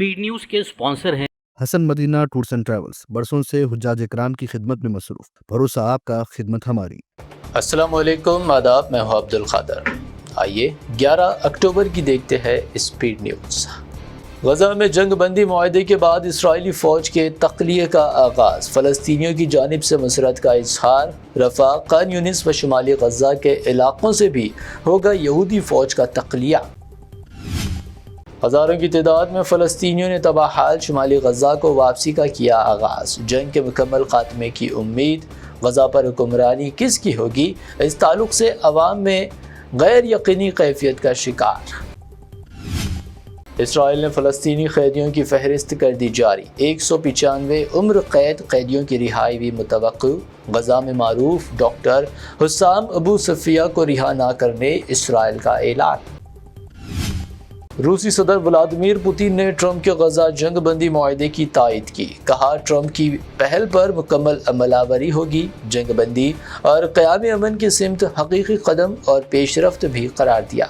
Speed news के sponsor हैं Hasan Madina tours and travels, बरसों से हुज्जाज इकराम की खिदमत में मसरूफ। भरोसा आपका, खिदमत हमारी। अस्सलाम वालेकुम, आदाब। मैं हूं अब्दुल खादर। आइए 11 अक्टूबर की देखते हैं स्पीड न्यूज़। गजा में जंग बंदी मुआहदे के बाद इसराइली फ़ौज के तख्लिये का आगाज़, फ़लस्तीनियों की जानिब से मसरत का इजहार। रफ़ा, खान यूनिस व शुमाली गजा के इलाक़ों से भी होगा यहूदी फ़ौज का तख्लिया। हज़ारों की तादाद में फ़लस्तीनियों ने तबाहाल शुमाली गजा को वापसी का किया आगाज़। जंग के मुकम्मल ख़ात्मे की उम्मीद, गजा पर हुक्मरानी किसकी होगी, इस ताल्लुक़ से अवाम में गैर यकीनी कैफियत का शिकार। इसराइल ने फ़लस्तीनी कैदियों की फहरिस्त कर दी जारी। 195 उम्र कैद कैदियों की रिहाई भी मुतवक्किल। गजा में मारूफ डॉक्टर हुस्साम अबू सफ़िया को रिहा न करने इसराइल का ऐलान। रूसी सदर व्लादिमीर पुतिन ने ट्रंप के गजा जंग बंदी मुआहदे की तायद की। कहा, ट्रंप की पहल पर मुकम्मल अमलावरी होगी। जंग बंदी और क़याम अमन की सिमत हकीकी कदम और पेशरफ्त भी करार दिया।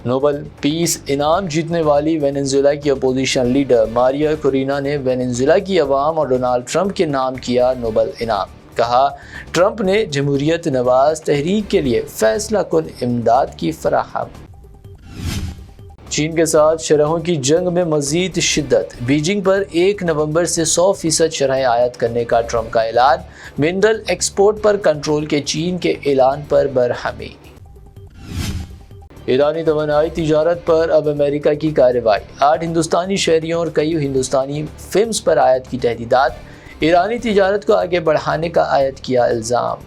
नोबल पीस इनाम जीतने वाली वेनेजुएला की अपोजिशन लीडर मारिया कोरिना ने वेनेजुएला की अवाम और डोनाल्ड ट्रंप के नाम किया नोबल इनाम। कहा, ट्रंप ने जमहूरियत नवाज तहरीक के लिए फैसला कुन इमदाद की फराहम। चीन के साथ शरहों की जंग में मजीद शिद्दत। बीजिंग पर 1 नवंबर से 100% शरह आयत करने का ट्रंप का ऐलान। मिनरल एक्सपोर्ट पर कंट्रोल के चीन के ऐलान पर बरहमी। ईरानी तवानाई तिजारत पर अब अमेरिका की कार्रवाई। 8 हिंदुस्तानी शहरियों और कई हिंदुस्तानी फिल्म्स पर आयत की तहदीदात। ईरानी तिजारत को आगे बढ़ाने का आयत किया इल्ज़ाम।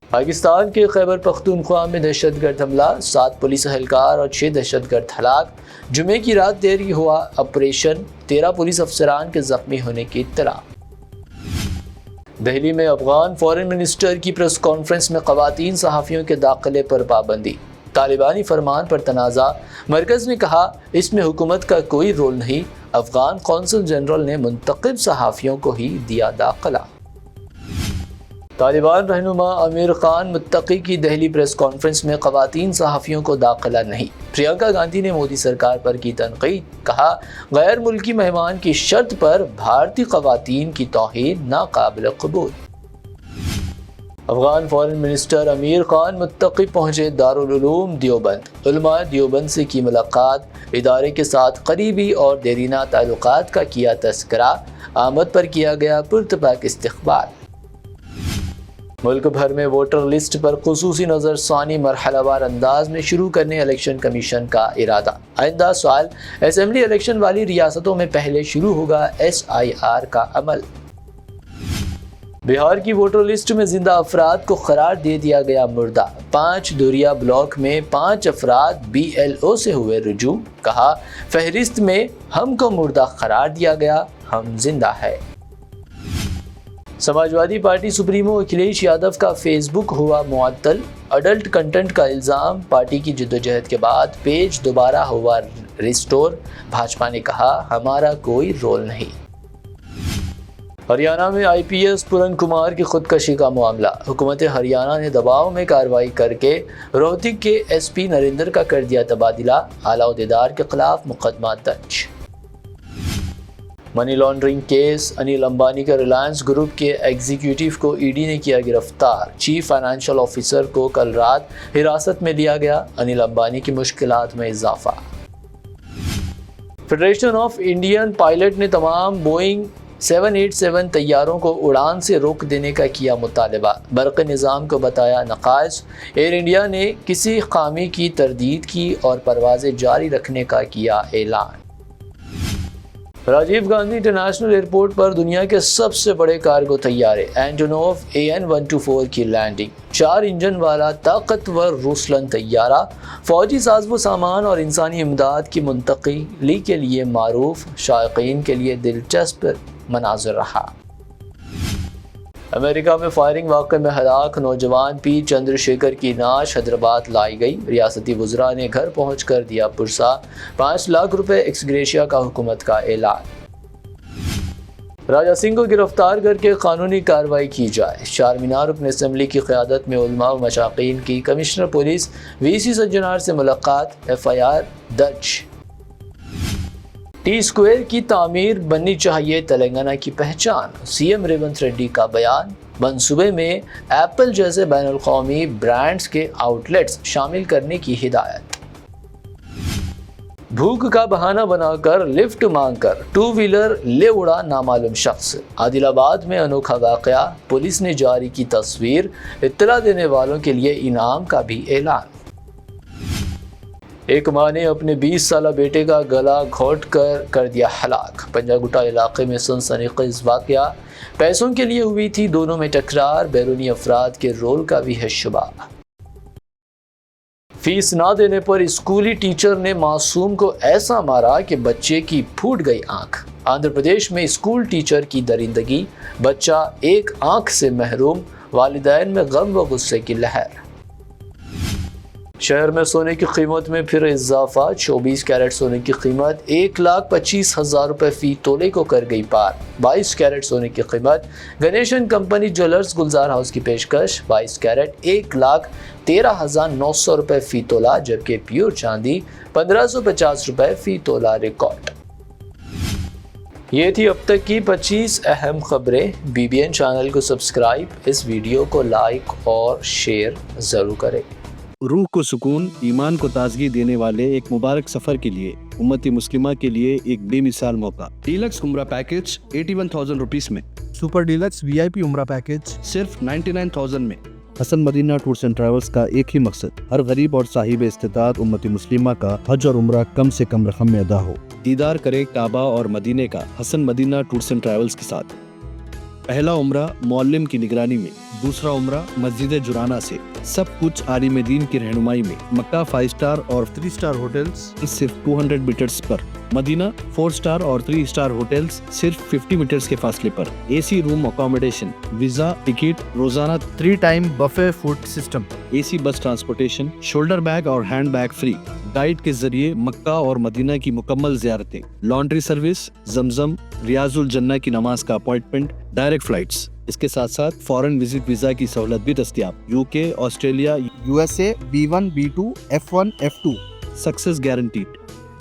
पाकिस्तान के खैबर पख्तूनख्वा में दहशतगर्द हमला, 7 पुलिस एहलकार और 6 दहशतगर्द हलाक। जुमे की रात देर हुआ ऑपरेशन, 13 पुलिस अफसरान के जख्मी होने की इत्तला। दिल्ली में अफगान फॉरेन मिनिस्टर की प्रेस कॉन्फ्रेंस में ख़वातीन सहाफ़ियों के दाखिले पर पाबंदी। तालिबानी फरमान पर तनाज़ा, मरकज़ ने कहा इसमें हुकूमत का कोई रोल नहीं। अफगान कौंसल जनरल ने मुंतखब सहाफ़ियों को ही दिया दाखिला। तालिबान रहनुमा आमिर खान मुत्तकी की दिल्ली प्रेस कॉन्फ्रेंस में ख़वातीन सहाफ़ियों को दाखिला नहीं। प्रियंका गांधी ने मोदी सरकार पर की तनक़ीद। कहा, गैर मुल्की मेहमान की शर्त पर भारतीय ख़वातीन की तौहीन नाक़ाबिल क़बूल। अफगान फॉरेन मिनिस्टर आमिर खान मुत्तकी पहुँचे दारुल उलूम देवबंद। उलमा देवबंद से की मुलाकात। इदारे के साथ करीबी और देरीना ताल्लुकात का किया तज़किरा। आमद पर किया गया पुरतपाक इस्तक़बाल। मुल्क भर में वोटर लिस्ट पर खुसूसी नज़रसानी मरहलावार अंदाज में शुरू करने इलेक्शन कमीशन का इरादा। आइंदा साल असेंबली इलेक्शन वाली रियासतों में पहले शुरू होगा SIR का अमल। बिहार की वोटर लिस्ट में जिंदा अफराद को करार दे दिया गया मुर्दा। 5 दुरिया ब्लॉक में 5 अफराद BLO से हुए रुजू। कहा, फहरिस्त में हमको मुर्दा करार दिया गया, हम जिंदा है। समाजवादी पार्टी सुप्रीमो अखिलेश यादव का फेसबुक हुआ मुअत्तल। अडल्ट कंटेंट का इल्ज़ाम। पार्टी की जद्दोजहद के बाद पेज दोबारा हुआ रिस्टोर। भाजपा ने कहा, हमारा कोई रोल नहीं। हरियाणा में IPS पूरन कुमार की खुदकशी का मामला। हुकूमत हरियाणा ने दबाव में कार्रवाई करके रोहतक के SP नरेंद्र का कर दिया तबादला। आला ओहदेदार के खिलाफ मुकदमा दर्ज। Money laundering case. Anil Ambani के रिलायंस ग्रुप के एग्जीक्यूटिव को ED ने किया गिरफ्तार। चीफ फाइनेंशियल ऑफिसर को कल रात हिरासत में लिया गया। अनिल अंबानी की मुश्किलात में इजाफा। फेडरेशन ऑफ इंडियन पायलट ने तमाम बोइंग 787 तैयारों को उड़ान से रोक देने का किया मुतालबा। बरक़ निज़ाम को बताया नक़ाइस। एयर इंडिया ने किसी खामी की तरदीद की और परवाज़ें जारी रखने का किया ऐलान। राजीव गांधी इंटरनेशनल एयरपोर्ट पर दुनिया के सबसे बड़े कार्गो तैयारे एंटोनोव AN-124 की लैंडिंग। 4 इंजन वाला ताकतवर रूसलन तैयारा फौजी साज़ो सामान और इंसानी इमदाद की मुंतक़ली के लिए मारूफ। शायकीन के लिए दिलचस्प मनाज़र रहा। अमेरिका में फायरिंग वाक़े में हलाक नौजवान P चंद्रशेखर की नाश हैदराबाद लाई गई। रियासती वज़रा ने घर पहुँच कर दिया पुरसा। 5 लाख रुपए एक्सग्रेशिया का हुकूमत का ऐलान। राजा सिंह को गिरफ्तार करके कानूनी कार्रवाई की जाए। चारमीनार रुकन असम्बली की क़यादत में उलमा व मशाक़ीन की कमिश्नर पुलिस VC सज्जनार से मुलाकात। FIR दर्ज। टी स्क्वायर की तामीर बननी चाहिए तेलंगाना की पहचान, सीएम रेवंत रेड्डी का बयान। मंसूबे में एप्पल जैसे बैनुल-अक़वामी ब्रांड्स के आउटलेट्स शामिल करने की हिदायत। भूख का बहाना बनाकर लिफ्ट मांगकर टू व्हीलर ले उड़ा नामालूम शख्स। आदिलाबाद में अनोखा वाकया, पुलिस ने जारी की तस्वीर, इत्तला देने वालों के लिए इनाम का भी ऐलान। एक मां ने अपने 20 साला बेटे का गला घोंट कर दिया हलाक। पंजागुट्टा इलाके में सनसनीखेज वाकया, पैसों के लिए हुई थी दोनों में टकरार, बैरूनी अफराद के रोल का भी है शुबा। फीस ना देने पर स्कूली टीचर ने मासूम को ऐसा मारा कि बच्चे की फूट गई आंख। आंध्र प्रदेश में स्कूल टीचर की दरिंदगी, बच्चा एक आंख से महरूम, वालिदैन में गम व गुस्से की लहर। शहर में सोने की कीमत में फिर इजाफा, 24 कैरेट सोने की कीमत 1,25,000 रुपये फी तोले को कर गई पार। 22 कैरेट सोने की कीमत गणेशन कंपनी ज्वेलर्स गुलजार हाउस की पेशकश, 22 कैरेट 1,13,900 रुपये फी तोला, जबकि प्योर चांदी 1,550 रुपये फी तोला रिकॉर्ड। ये थी अब तक की 25 अहम खबरें। BBN चैनल को सब्सक्राइब, इस वीडियो को लाइक और शेयर ज़रूर करें। रूह को सुकून, ईमान को ताजगी देने वाले एक मुबारक सफर के लिए उम्मती मुस्लिमा के लिए एक बेमिसाल मौका। डीलक्स उम्रा पैकेज 81,000 रुपीस में, सुपर डीलक्स VIP उम्रा पैकेज सिर्फ 99,000 में। Hasan Madina tours and travels का एक ही मकसद, हर गरीब और साहिब इस्तिताअत उम्मती मुस्लिमा का हज और उम्रा कम से कम रकम में अदा हो। दीदार करे काबा और मदीने का Hasan Madina tours and travels के साथ। पहला उम्रा मुअल्लिम की निगरानी में, दूसरा उम्रा मस्जिद जुराना से, सब कुछ आलिम दीन की रहनुमाई में। मक्का 5 स्टार और 3 स्टार होटल्स सिर्फ 200 मीटर्स पर, मदीना 4 स्टार और 3 स्टार होटल्स सिर्फ 50 मीटर्स के फासले पर। AC room accommodation, visa, ticket, रोजाना 3 time buffet food system, AC bus transportation, shoulder bag और हैंड बैग फ्री, गाइड के जरिए मक्का और मदीना की मुकम्मल ज़ियारतें, लॉन्ड्री सर्विस, जमजम, रियाजुल जन्ना की नमाज का अपॉइंटमेंट, डायरेक्ट फ्लाइट्स। इसके साथ साथ फॉरेन विजिट वीजा की सहूलत भी दस्तयाब। UK, Australia, USA B1 B2 F1 F2 success guaranteed.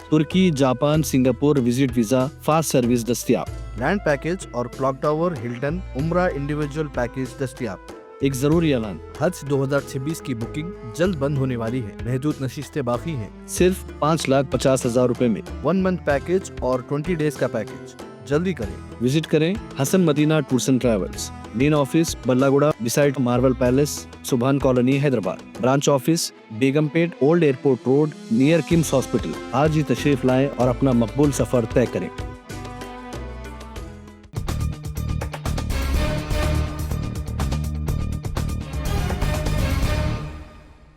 तुर्की, Japan, Singapore visit visa, fast service दस्तयाब। लैंड पैकेज और क्लॉक टावर, हिल्टन उम्रा इंडिविजुअल पैकेज दस्तयाब। एक जरूरी ऐलान, हज 2026 की बुकिंग जल्द बंद होने वाली है, महदूद नशिस्तें बाकी हैं। सिर्फ 5,50,000 रुपए में 1 मंथ पैकेज और 20 डेज का पैकेज, जल्दी करें। विजिट करें Hasan Madina tours and travels. Main office Ballaguda beside marble palace, Subhan colony, Hyderabad. Branch office Begumpet, old airport road, near KIMS hospital. आज ही तशरीफ लाएं और अपना मकबूल सफर तय करें।